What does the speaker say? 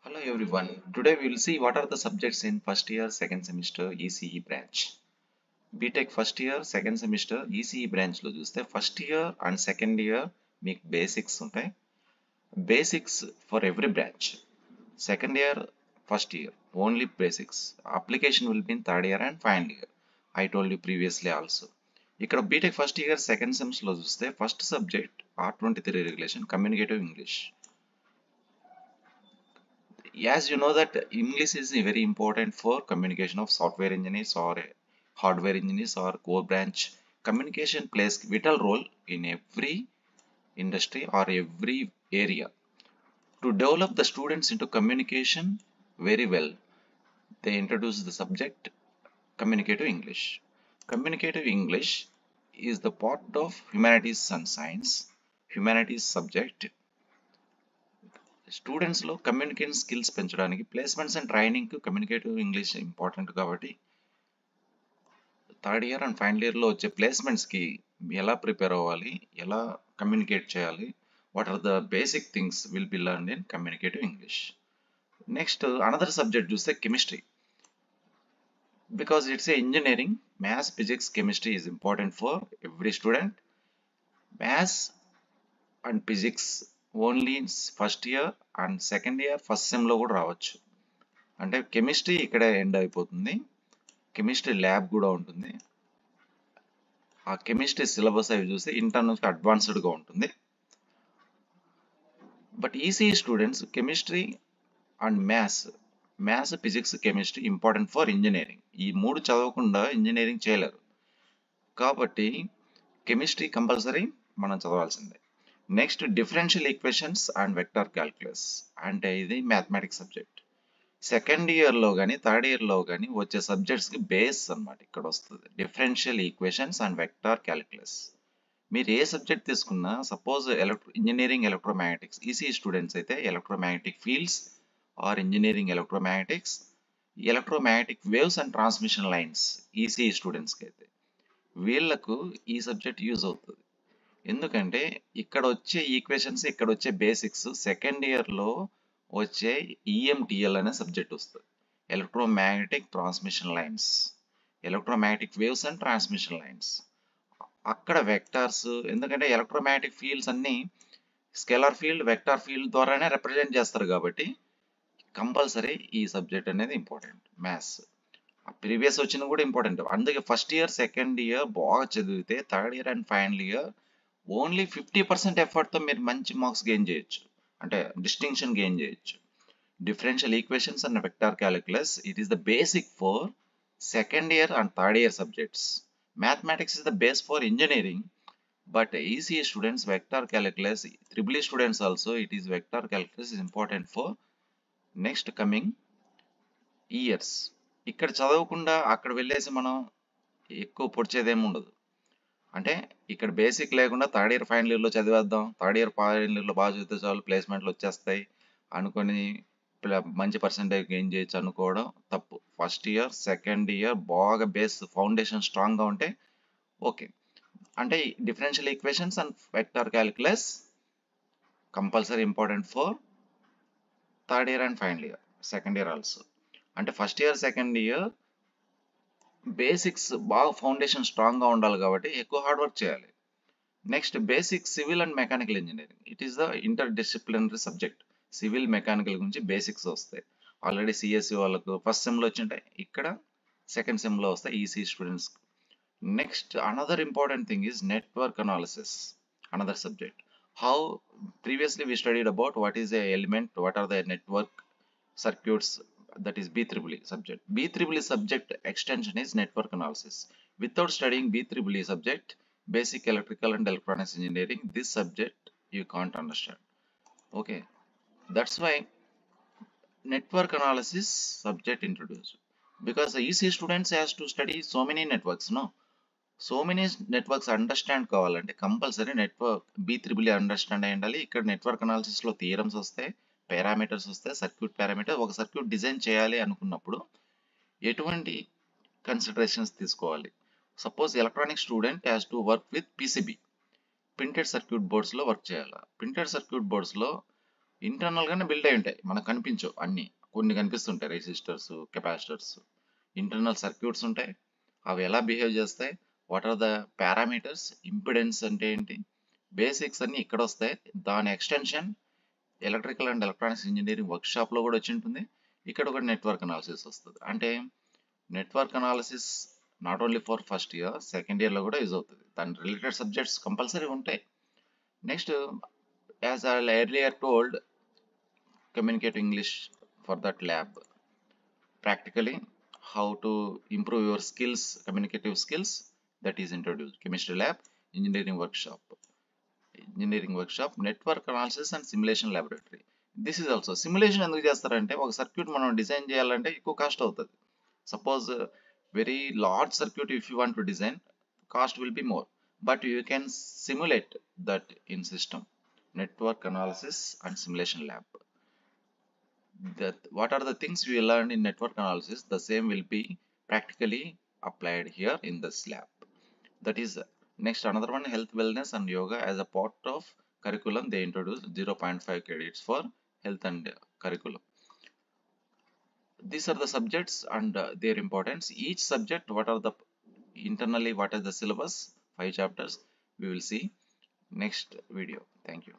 Hello everyone. Today we will see what are the subjects in first year, second semester ECE branch. BTech first year, second semester ECE branch లో చూస్తే first year and second year మీకు basics ఉంటాయి. Basics for every branch. Second year, first year only basics. Application will be in third year and final year. I told you previously also. ఇక్కడ BTech first year second sems లో చూస్తే first subject R23 regulation communicative English. As you know that English is very important for communication of software engineers or hardware engineers or core branch. Communication plays vital role in every industry or every area. To develop the students into communication very well, they introduce the subject communicative English. Communicative English is the part of humanities and science, humanities subject. స్టూడెంట్స్లో communication skills పెంచడానికి placements and ట్రైనింగ్కి communicative English important కాబట్టి third year and final ఇయర్లో వచ్చే ప్లేస్మెంట్స్కి ఎలా prepare అవ్వాలి, ఎలా కమ్యూనికేట్ చేయాలి, what are the basic things will be learn in communicative English. Next another subject చూస్తే chemistry. Because it's a engineering, maths, physics, chemistry is important for every student. Maths and physics only first year and second year first సెమ్లో కూడా రావచ్చు. అంటే chemistry ఇక్కడ end అయిపోతుంది, chemistry lab కూడా ఉంటుంది. ఆ కెమిస్ట్రీ సిలబస్ అవి చూస్తే ఇంటర్ నుంచి అడ్వాన్స్డ్గా ఉంటుంది. But ECE students chemistry and maths, physics, chemistry important for engineering. ఈ మూడు చదవకుండా ఇంజనీరింగ్ చేయలేరు కాబట్టి కెమిస్ట్రీ కంపల్సరీ మనం చదవాల్సిందే. Next differential equations and vector calculus, అంటే ఇది మ్యాథమెటిక్స్ సబ్జెక్ట్. సెకండ్ ఇయర్లో కానీ థర్డ్ ఇయర్లో కానీ వచ్చే సబ్జెక్ట్స్కి బేస్ అన్నమాట ఇక్కడ వస్తుంది differential equations and vector calculus. మీరు ఏ సబ్జెక్ట్ తీసుకున్నా, suppose engineering electromagnetics ECE students అయితే electromagnetic fields or engineering electromagnetics, electromagnetic waves and transmission lines ECE స్టూడెంట్స్కి అయితే వీళ్ళకు ఈ సబ్జెక్ట్ యూజ్ అవుతుంది. ఎందుకంటే ఇక్కడ వచ్చే ఈక్వేషన్స్, ఇక్కడ వచ్చే బేసిక్స్ సెకండ్ ఇయర్లో వచ్చే ఈఎంటిఎల్ అనే సబ్జెక్ట్ వస్తుంది, electromagnetic transmission lines, electromagnetic waves and transmission lines. అక్కడ వెక్టార్స్, ఎందుకంటే ఎలక్ట్రోమాగ్నెటిక్ ఫీల్డ్స్ అన్నీ స్కేలార్ ఫీల్డ్, వెక్టార్ ఫీల్డ్ ద్వారానే రిప్రజెంట్ చేస్తారు కాబట్టి కంపల్సరీ ఈ సబ్జెక్ట్ అనేది ఇంపార్టెంట్. మ్యాథ్స్ ప్రీవియస్ వచ్చిన కూడా ఇంపార్టెంట్. అందుకే ఫస్ట్ ఇయర్ సెకండ్ ఇయర్ బాగా చదివితే third year and final year only 50% ఎఫర్ట్తో మీరు మంచి మార్క్స్ గెయిన్ చేయొచ్చు, అంటే డిస్టింక్షన్ గెయిన్ చేయొచ్చు. Differential equations and vector calculus, it is the basic for second year and third year subjects. Mathematics is the base for engineering, but ECE students vector calculus, triple E students also it is vector calculus is important for next coming years. ఇక్కడ చదవకుండా అక్కడ వెళ్ళేసి మనం ఎక్కువ పొడిచేదేమి ఉండదు. అంటే ఇక్కడ basic లేకుండా థర్డ్ ఇయర్ ఫైనల్ ఇయర్లో చదివేద్దాం, థర్డ్ ఇయర్ ఫైనల్ ఇయర్లో బాగా చదివితే చాలు ప్లేస్మెంట్లు వచ్చేస్తాయి అనుకొని మంచి పర్సెంటేజ్ గెయిన్ చేయొచ్చు అనుకోవడం తప్పు. ఫస్ట్ ఇయర్ సెకండ్ ఇయర్ బాగా బేస్ ఫౌండేషన్ స్ట్రాంగ్గా ఉంటే ఓకే. అంటే differential equations and vector calculus compulsory important for third year and final year, second year also. అంటే first year second year basics బాగా ఫౌండేషన్ స్ట్రాంగ్గా ఉండాలి కాబట్టి ఎక్కువ హార్డ్ వర్క్ చేయాలి. Next basic civil and mechanical engineering, it is the interdisciplinary subject. Civil mechanical గురించి basics వస్తాయి. Already CSC వాళ్ళకు ఫస్ట్ సెమ్లో వచ్చింటాయి, ఇక్కడ సెకండ్ సెమ్లో వస్తాయి EC students. Next another important thing is network analysis, another subject. How previously we studied about what is a element, what are the network circuits, that is BEEE subject. BEEE subject extension is network analysis. Without studying BEEE subject, basic electrical and electronics engineering, this subject you can't understand. Okay, that's why network analysis subject introduced, because the EC students has to study so many networks, no? So many networks understand కావాలంటే compulsory network BEEE understand అయి ఉండాలి. ఇక్కడ network అనాలిసిస్లో theorems వస్తాయి, parameters వస్తాయి, circuit parameter. ఒక circuit design చేయాలి అనుకున్నప్పుడు ఎటువంటి కన్సిడరేషన్స్ తీసుకోవాలి? Suppose electronic student has to work with PCB, printed circuit బోర్డ్స్లో వర్క్ చేయాలి. ప్రింటెడ్ సర్క్యూట్ బోర్డ్స్లో ఇంటర్నల్గానే బిల్డ్ అయి ఉంటాయి, మనకు కనిపించవు అన్నీ. కొన్ని కనిపిస్తుంటాయి, రెసిస్టర్స్, కెపాసిటర్స్, ఇంటర్నల్ సర్క్యూట్స్ ఉంటాయి. అవి ఎలా బిహేవ్ చేస్తాయి, what are the parameters, impedance అంటే ఏంటి, బేసిక్స్ అన్నీ ఇక్కడ వస్తాయి. దాని extension electrical and electronics engineering వర్క్షాప్లో కూడా వచ్చి ఉంటుంది. ఇక్కడ ఒక నెట్వర్క్ అనాలిసిస్ వస్తుంది. అంటే network analysis not only for first year, second ఇయర్లో కూడా యూజ్ అవుతుంది. దాని రిలేటెడ్ సబ్జెక్ట్స్ కంపల్సరీ ఉంటాయి. Next, as I earlier told, communicate English for that lab. Practically, how to improve your skills, communicative skills, that is introduced. Chemistry lab, engineering workshop, network analysis and simulation laboratory. This is also simulation. ఎందుకు చేస్తారంటే ఒక circuit మనం design చేయాలంటే ఎక్కువ cost అవుతుంది. Suppose very large circuit if you want to design, cost will be more, but you can simulate that in system. Network analysis and simulation lab. What are the things we learned in network analysis, the same will be practically applied here in this lab. That is next. Another one, health, wellness and yoga as a part of curriculum. They introduced 0.5 credits for health and curriculum. These are the subjects and their importance. Each subject, what are the internally, what is the syllabus, 5 chapters, we will see next video. Thank you.